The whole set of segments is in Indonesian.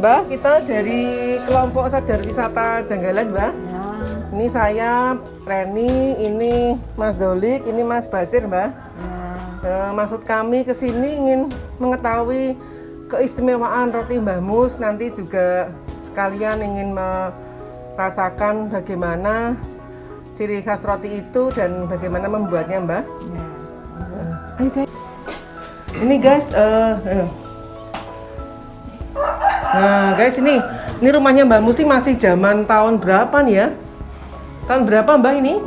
Mbak, kita dari kelompok sadar wisata Janggalan, Mbak. Ya. Ini saya, Reni, ini Mas Dolik, ini Mas Basir, Mbak. Ya. Maksud kami ke sini ingin mengetahui keistimewaan roti Mbah Mus, nanti juga sekalian ingin merasakan bagaimana ciri khas roti itu dan bagaimana membuatnya, Mbak. Ya. Ayo guys. Ini guys, nah guys, ini rumahnya Mbak Mus ini masih zaman tahun berapa nih ya? Tahun berapa Mbak ini?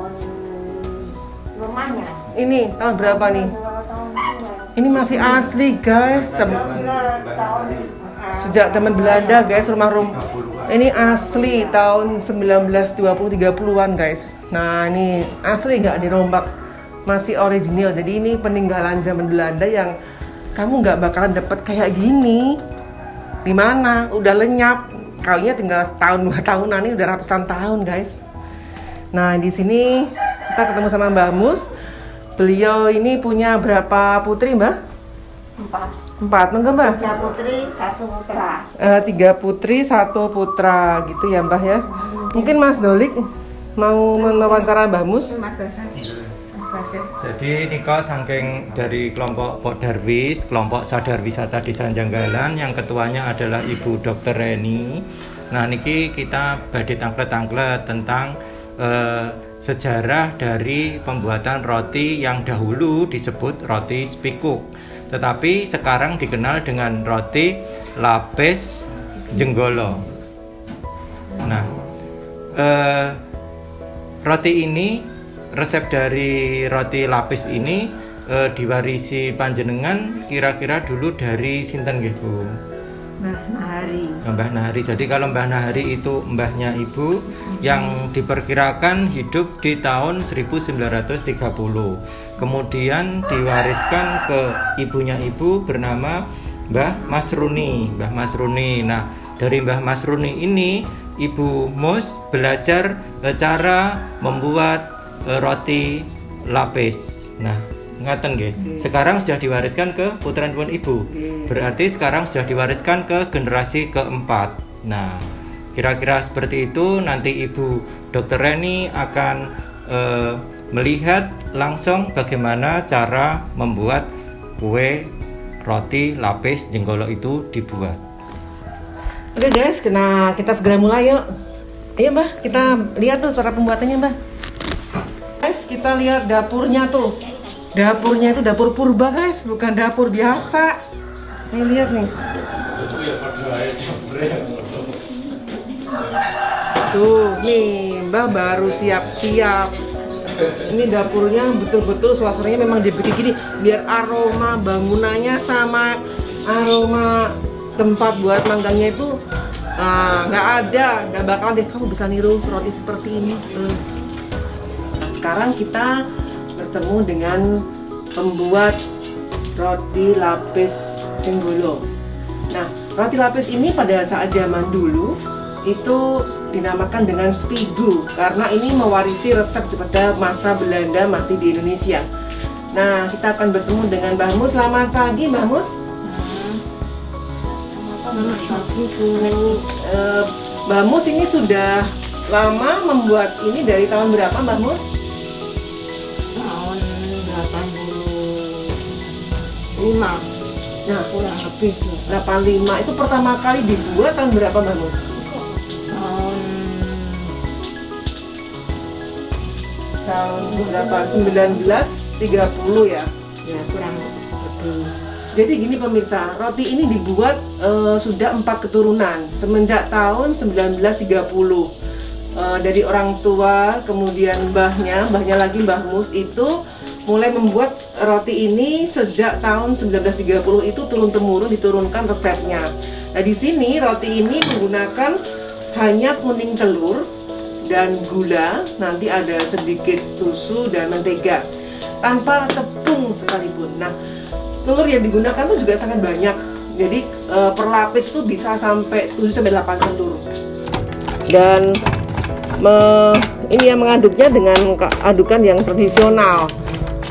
Rumahnya. Ini tahun berapa nih? Ini masih asli guys. Sejak zaman Belanda guys, rumah ini asli tahun 1920-30-an guys. Nah ini asli nggak dirombak, masih original. Jadi ini peninggalan zaman Belanda yang kamu nggak bakalan dapet kayak gini. Di mana? Udah lenyap. Kayaknya tinggal setahun 2 tahunan, ini udah ratusan tahun guys. Nah di sini kita ketemu sama Mbah Mus. Beliau ini punya berapa putri, Mbak? 4. 4, enggak Mbak? 3 putri, 1 putra. 3 putri, 1 putra gitu ya Mbah ya. Mungkin Mas Dolik mau mewawancara Mbah Mus. Mas Basir. Jadi Niko saking dari kelompok Podarwis, kelompok sadar wisata Desa Janggalan, yang ketuanya adalah Ibu Dr. Reni. Nah niki kita badhe tanglet-tanglet tentang sejarah dari pembuatan roti yang dahulu disebut roti spikuk, tetapi sekarang dikenal dengan roti lapis jenggolo. Nah roti ini, resep dari roti lapis ini diwarisi panjenengan kira-kira dulu dari sinten nggih Bu? Mbah Nahari. Mbah Nahari. Jadi kalau Mbah Nahari itu mbahnya Ibu yang diperkirakan hidup di tahun 1930. Kemudian diwariskan ke ibunya Ibu bernama Mbah Masruni. Mbah Masruni. Nah, dari Mbah Masruni ini Ibu Mus belajar cara membuat roti lapis. Nah, ngaten nggih. Sekarang sudah diwariskan ke putranipun Ibu. Berarti sekarang sudah diwariskan ke generasi keempat. Nah, kira-kira seperti itu. Nanti Ibu Dr. Reni akan melihat langsung bagaimana cara membuat kue roti lapis jenggolo itu dibuat. Oke guys, kita segera mulai yuk. Ayo Mbah, kita lihat tuh cara pembuatannya Mbah. Guys, kita lihat dapurnya tuh. Dapurnya itu dapur purba guys, bukan dapur biasa. Nih lihat nih. Tuh, nih Mbah baru siap-siap. Ini dapurnya betul-betul suasananya memang dibikin gini biar aroma bangunannya sama aroma tempat buat manggangnya itu nggak bakal deh kamu bisa niru roti seperti ini. Nah, sekarang kita bertemu dengan pembuat roti lapis jenggolo. Nah, roti lapis ini pada saat zaman dulu itu dinamakan dengan spigu karena ini mewarisi resep pada masa Belanda masih di Indonesia. Nah, kita akan bertemu dengan Mbah Mus. Selamat pagi Mbah Mus. Selamat pagi Bu. Mbah Mus ini sudah lama membuat ini, dari tahun berapa Mbah Mus? Tahun 85. Nah, Kurang lebih 85 itu pertama kali dibuat tahun berapa Mbah Mus? Tahun berapa? 1930 ya? Ya kurang lebih. Jadi gini pemirsa, roti ini dibuat sudah 4 keturunan semenjak tahun 1930. Dari orang tua, kemudian mbahnya lagi Mbah Mus itu mulai membuat roti ini sejak tahun 1930 itu turun-temurun diturunkan resepnya. Nah, di sini roti ini menggunakan hanya kuning telur dan gula, nanti ada sedikit susu dan mentega, tanpa tepung sekalipun. Nah, telur yang digunakan tuh juga sangat banyak. Jadi per lapis tuh bisa sampai 7-8 telur. Dan ini yang mengaduknya dengan adukan yang tradisional.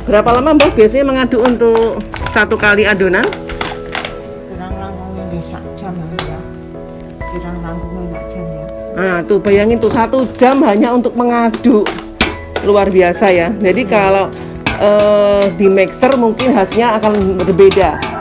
Berapa lama Mbak biasanya mengaduk untuk satu kali adonan? Kurang langkungnya 1 jam ya. Kurang langkungnya 1 jam ya. Nah, tuh bayangin tuh 1 jam hanya untuk mengaduk. Luar biasa ya. Jadi kalau di mixer mungkin hasilnya akan berbeda.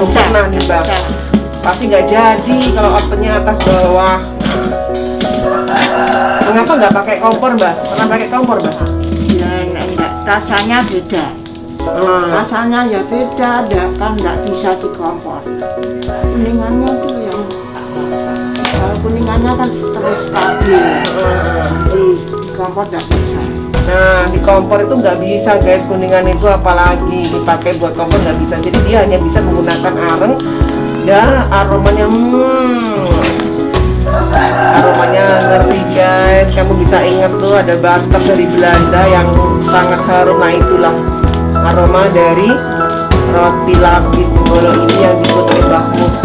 Pernah nih Mbak, pasti nggak jadi kalau ovennya atas bawah. Mengapa nggak pakai kompor Mbak? Pernah pakai kompor Mbak? Ya enggak, rasanya beda. Rasanya ya beda, kan nggak bisa di kompor. Kuningannya tuh yang kalau kuningannya kan terus stabil. Di kompor nggak bisa. Nah, di kompor itu nggak bisa guys, kuningan itu apalagi dipakai buat kompor nggak bisa. Jadi dia hanya bisa menggunakan areng dan aromanya aromanya ngeri guys. Kamu bisa ingat tuh ada butter dari Belanda yang sangat harum. Nah, itulah aroma dari roti lapis Simbolo ini yang dibuat oleh Mbah Mus.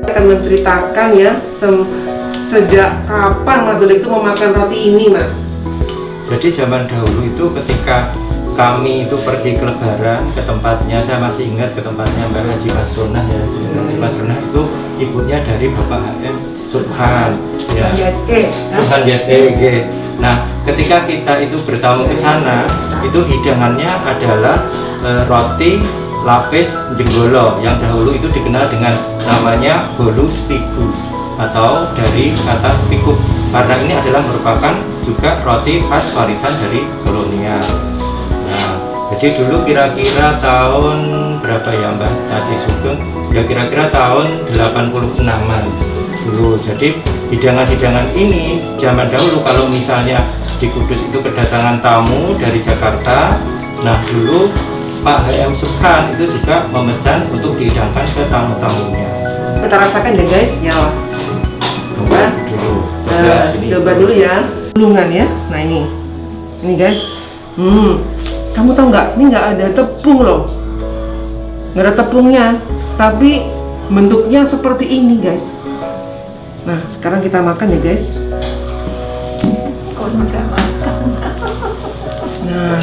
Akan menceritakan ya Sejak kapan Mas Doli itu memakan roti ini, Mas? Jadi zaman dahulu itu ketika kami itu pergi ke lebaran ke tempatnya, saya masih ingat ke tempatnya Mbak Haji Masrunah ya. Haji Masrunah itu ibunya dari Bapak HM Subhan ya. Subhan YT. Nah, ketika kita itu bertamu ke sana, itu hidangannya adalah roti lapis jenggolo yang dahulu itu dikenal dengan namanya bolu spigu atau dari kata spikuk, karena ini adalah merupakan juga roti khas warisan dari kolonial. Nah, jadi dulu kira-kira tahun berapa ya Mbak Tati Sugeng? Ya kira-kira tahun 86-an dulu. Jadi hidangan-hidangan ini zaman dahulu kalau misalnya di Kudus itu kedatangan tamu dari Jakarta, nah dulu Pak HM Subhan itu juga memesan untuk dihidangkan ke tamu-tamunya. Kita rasakan deh guys, ya. Coba dulu. Coba dulu ya. Gulungan ya. Nah ini guys. Kamu tahu nggak? Ini nggak ada tepung loh. Nggak ada tepungnya. Tapi bentuknya seperti ini guys. Nah sekarang kita makan ya guys. Nah.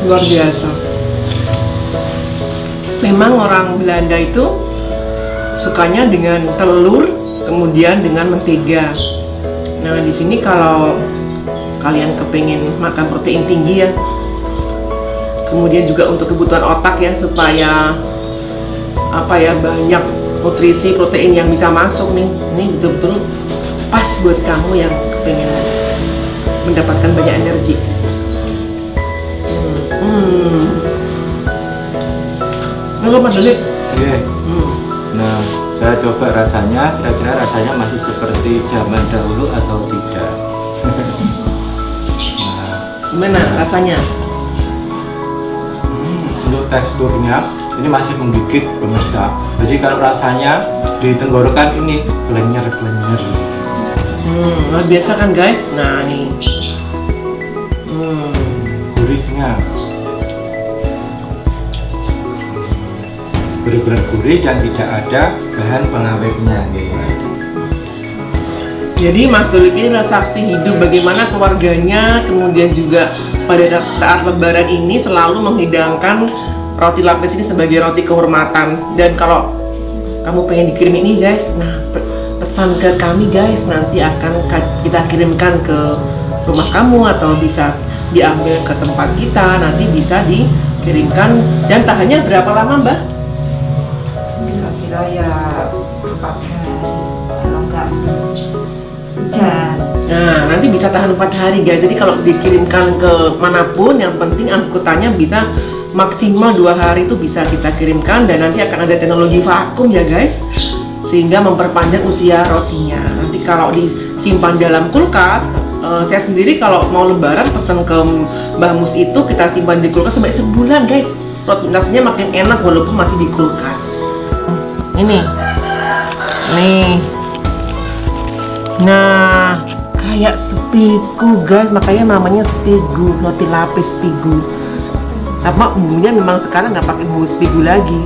Luar biasa. Memang orang Belanda itu sukanya dengan telur, kemudian dengan mentega. Nah, di sini kalau kalian kepengen makan protein tinggi ya, kemudian juga untuk kebutuhan otak ya, supaya banyak nutrisi protein yang bisa masuk nih. Ini betul-betul pas buat kamu yang kepengen mendapatkan banyak energi. Enggak Mas Doli. Oke. Nah, saya coba rasanya, kira-kira rasanya masih seperti zaman dahulu atau tidak? Gimana rasanya? Untuk teksturnya ini masih menggigit pemirsa. Jadi kalau rasanya di tenggorokan ini kelenyer-kelenyer. Luar biasa kan guys. Nah nih. Gurihnya benar-benar gurih dan tidak ada bahan pengawetnya gitu. Jadi Mas Doli ini adalah saksi hidup bagaimana keluarganya kemudian juga pada saat lebaran ini selalu menghidangkan roti lapis ini sebagai roti kehormatan. Dan kalau kamu pengen dikirim ini guys, nah pesan ke kami guys, nanti akan kita kirimkan ke rumah kamu atau bisa diambil ke tempat kita, nanti bisa dikirimkan. Dan tahannya berapa lama Mbak? Kira-kira ya 4 hari, kalau enggak hujan. Nah, nanti bisa tahan 4 hari guys. Jadi kalau dikirimkan ke manapun, yang penting angkutannya bisa maksimal 2 hari itu bisa kita kirimkan. Dan nanti akan ada teknologi vakum ya guys, sehingga memperpanjang usia rotinya. Nanti kalau disimpan dalam kulkas, saya sendiri kalau mau lebaran pesan ke Mbah Mus itu kita simpan di kulkas sampai sebulan guys. Nasinya makin enak walaupun masih di kulkas. Ini nih, nah kayak spigu guys, makanya namanya spigu, roti lapis spigu. Apa bumbunya memang sekarang nggak pakai bumbu spigu lagi.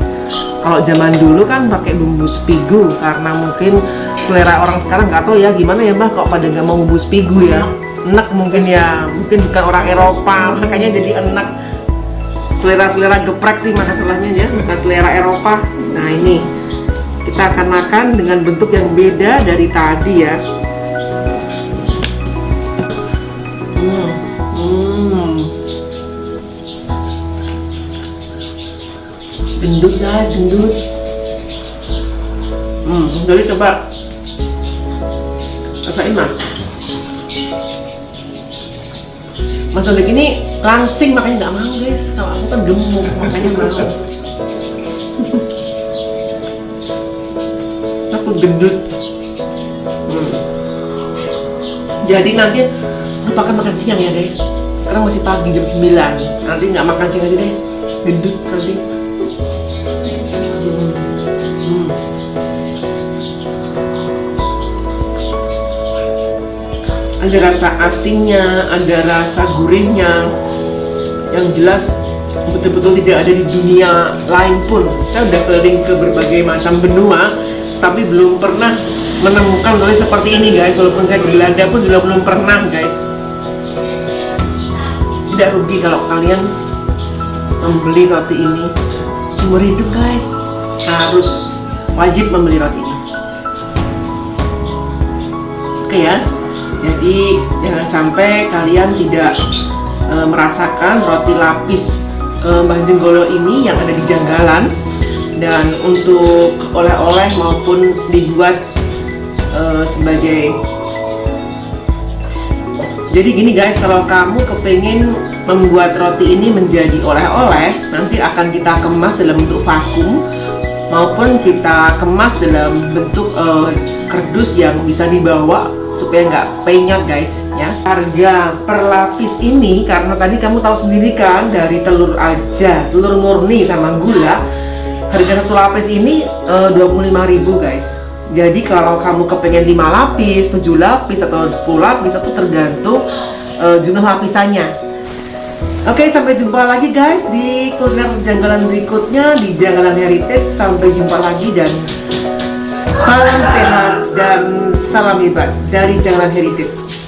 Kalau zaman dulu kan pakai bumbu spigu, karena mungkin selera orang sekarang nggak tahu ya gimana ya Mbak, kok pada nggak mau bumbu spigu ya. Enak mungkin ya, mungkin bukan orang Eropa, makanya jadi enak. Selera geprek sih masalahnya ya, bukan selera Eropa. Nah ini kita akan makan dengan bentuk yang beda dari tadi ya. Gendut guys, gendut. Jadi coba rasain Mas. Mas Oleg ini langsing makanya nggak mau guys. Kalau aku kan gemuk makanya mau. Aku gendut. Jadi nanti lupakan makan siang ya guys. Sekarang masih pagi jam 9. Nanti nggak makan siang aja deh. Gendut nanti. Ada rasa asinnya, ada rasa gurihnya. Yang jelas betul-betul tidak ada di dunia lain pun. Saya udah keliling ke berbagai macam benua, tapi belum pernah menemukan roti seperti ini guys. Walaupun saya ke Belanda pun juga belum pernah guys. Tidak rugi kalau kalian membeli roti ini seumur hidup guys. Harus wajib membeli roti ini. Oke ya. Jadi jangan sampai kalian tidak merasakan roti lapis Mbah Jenggolo ini yang ada di Janggalan. Dan untuk oleh-oleh maupun dibuat sebagai, jadi gini guys, kalau kamu kepingin membuat roti ini menjadi oleh-oleh, nanti akan kita kemas dalam bentuk vakum maupun kita kemas dalam bentuk kardus yang bisa dibawa supaya nggak penyok guys ya. Harga per lapis ini, karena tadi kamu tahu sendiri kan, dari telur aja, telur murni sama gula, harga satu lapis ini 25.000 guys. Jadi kalau kamu kepengen 5 lapis, 7 lapis atau 10 lapis, itu tergantung jumlah lapisannya. Oke, sampai jumpa lagi guys di kuliner Janggalan berikutnya di Janggalan Heritage. Sampai jumpa lagi dan salam sehat dan salam hebat dari Janggalan Heritage.